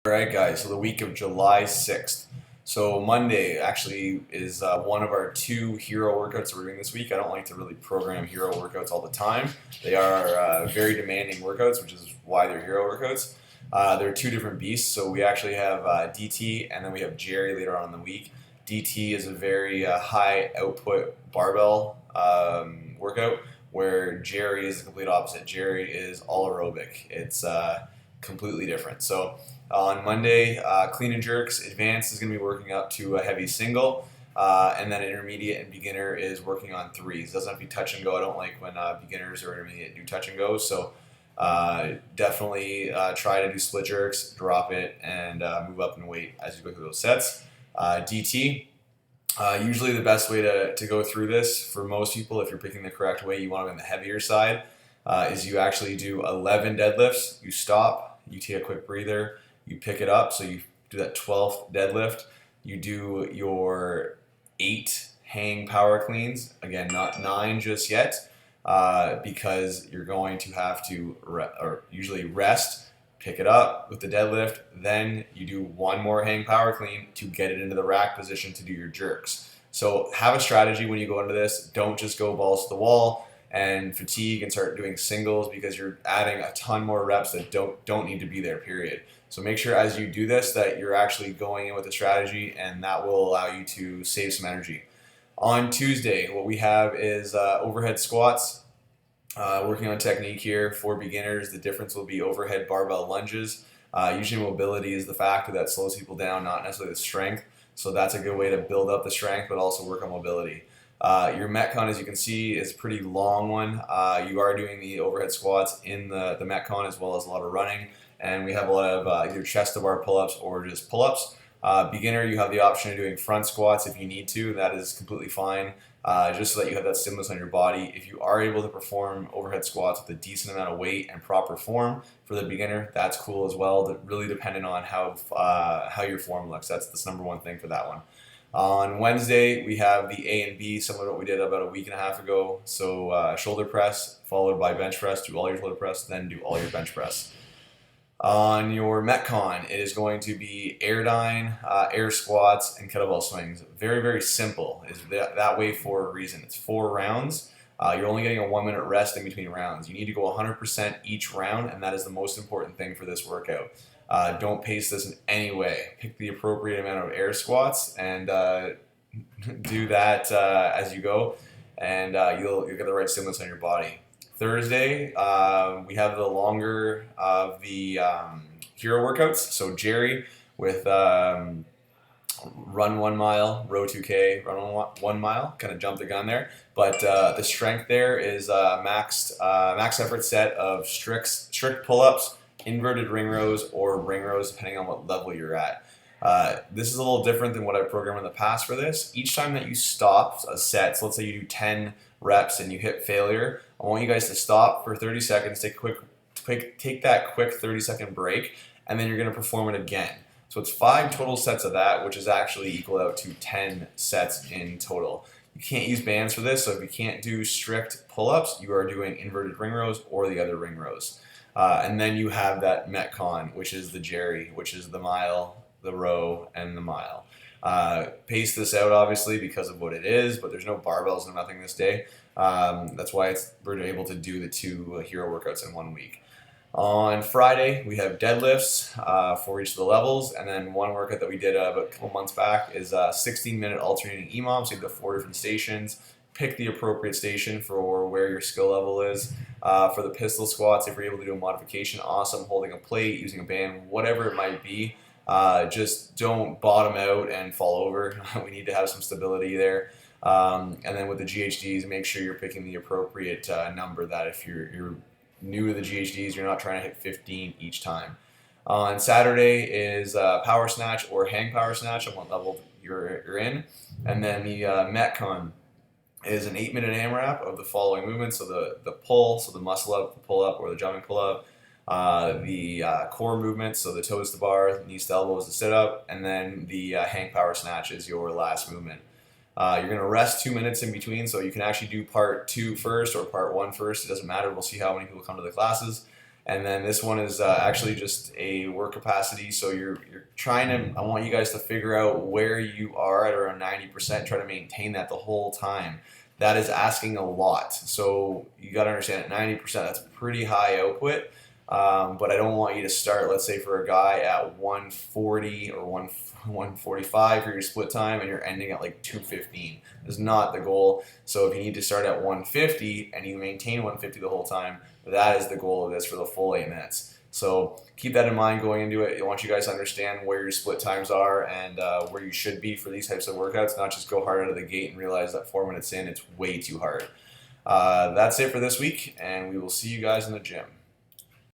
Alright guys, so the week of July 6th. So Monday actually is one of our two hero workouts that we're doing this week. I don't like to really program hero workouts all the time. They are very demanding workouts, which is why they're hero workouts. They're two different beasts. So we actually have DT and then we have Jerry later on in the week. DT is a very high output barbell workout, where Jerry is the complete opposite. Jerry is all aerobic. It's completely different. So on Monday, clean and jerks, advanced is going to be working up to a heavy single, and then intermediate and beginner is working on threes. Doesn't have to be touch and go. I don't like when beginners or intermediate do touch and go. So definitely try to do split jerks, drop it, and move up in weight as you go through those sets. DT. Usually the best way to go through this for most people, if you're picking the correct way, you want to be on the heavier side, is you actually do 11 deadlifts, you stop, you take a quick breather, you pick it up, so you do that 12th deadlift, you do your 8 hang power cleans, again not 9 just yet, because you're going to have to usually rest, pick it up with the deadlift, then you do one more hang power clean to get it into the rack position to do your jerks. So have a strategy when you go into this. Don't just go balls to the wall and fatigue and start doing singles, because you're adding a ton more reps that don't need to be there, period. So make sure as you do this that you're actually going in with a strategy, and that will allow you to save some energy. On Tuesday, what we have is overhead squats. Working on technique here for beginners. The difference will be overhead barbell lunges. Usually mobility is the factor that slows people down, not necessarily the strength. So that's a good way to build up the strength, but also work on mobility. Your Metcon, as you can see, is a pretty long one. You are doing the overhead squats in the Metcon, as well as a lot of running. And we have a lot of either chest to bar pull-ups or just pull-ups. Beginner, you have the option of doing front squats if you need to. That is completely fine, just so that you have that stimulus on your body. If you are able to perform overhead squats with a decent amount of weight and proper form for the beginner, that's cool as well. Really dependent on how your form looks. That's the number one thing for that one. On Wednesday, we have the A and B, similar to what we did about a week and a half ago. So shoulder press followed by bench press. Do all your shoulder press, then do all your bench press. On your Metcon, it is going to be airdyne, air squats, and kettlebell swings. Very, very simple. It's that way for a reason. It's 4 rounds. You're only getting a 1-minute rest in between rounds. You need to go 100% each round, and that is the most important thing for this workout. Don't pace this in any way. Pick the appropriate amount of air squats and do that as you go, and you'll get the right stimulus on your body. Thursday, we have the longer of the hero workouts. So Jerry with run 1 mile, row 2K, run 1 mile. Kind of jumped the gun there, but the strength there is max effort set of strict pull-ups, inverted ring rows, or ring rows, depending on what level you're at. This is a little different than what I've programmed in the past for this. Each time that you stop a set, so let's say you do 10 reps and you hit failure, I want you guys to stop for 30 seconds, take that quick 30-second break, and then you're going to perform it again. So it's 5 total sets of that, which is actually equal out to 10 sets in total. You can't use bands for this, so if you can't do strict pull-ups, you are doing inverted ring rows or the other ring rows. And then you have that Metcon, which is the Jerry, which is the mile, the row, and the mile. Pace this out, obviously, because of what it is, but there's no barbells and nothing this day. That's why we're able to do the 2 hero workouts in 1 week. On Friday, we have deadlifts for each of the levels, and then one workout that we did about a couple months back is 16-minute alternating EMOM. So you have the 4 different stations. Pick the appropriate station for where your skill level is. For the pistol squats, if you're able to do a modification, awesome. Holding a plate, using a band, whatever it might be. Just don't bottom out and fall over. We need to have some stability there. And then with the GHDs, make sure you're picking the appropriate number, that if you're new to the GHDs, you're not trying to hit 15 each time. On Saturday is power snatch or hang power snatch on what level you're in. And then the Metcon is an 8-minute AMRAP of the following movements. So the pull, so the muscle up, the pull up, or the jumping pull up. The core movements, so the toes to bar, knees to elbows to sit up, and then the hang power snatch is your last movement. You're going to rest 2 minutes in between, so you can actually do part 2 first or part 1 first. It doesn't matter. We'll see how many people come to the classes. And then this one is actually just a work capacity. So you're trying to. I want you guys to figure out where you are at around 90%. Try to maintain that the whole time. That is asking a lot. So you got to understand at 90%, that's pretty high output. But I don't want you to start, let's say, for a guy at 140 or 145 for your split time, and you're ending at like 215. Is not the goal. So if you need to start at 150 and you maintain 150 the whole time, that is the goal of this for the full 8 minutes. So keep that in mind going into it. I want you guys to understand where your split times are and where you should be for these types of workouts, not just go hard out of the gate and realize that 4 minutes in, it's way too hard. That's it for this week, and we will see you guys in the gym.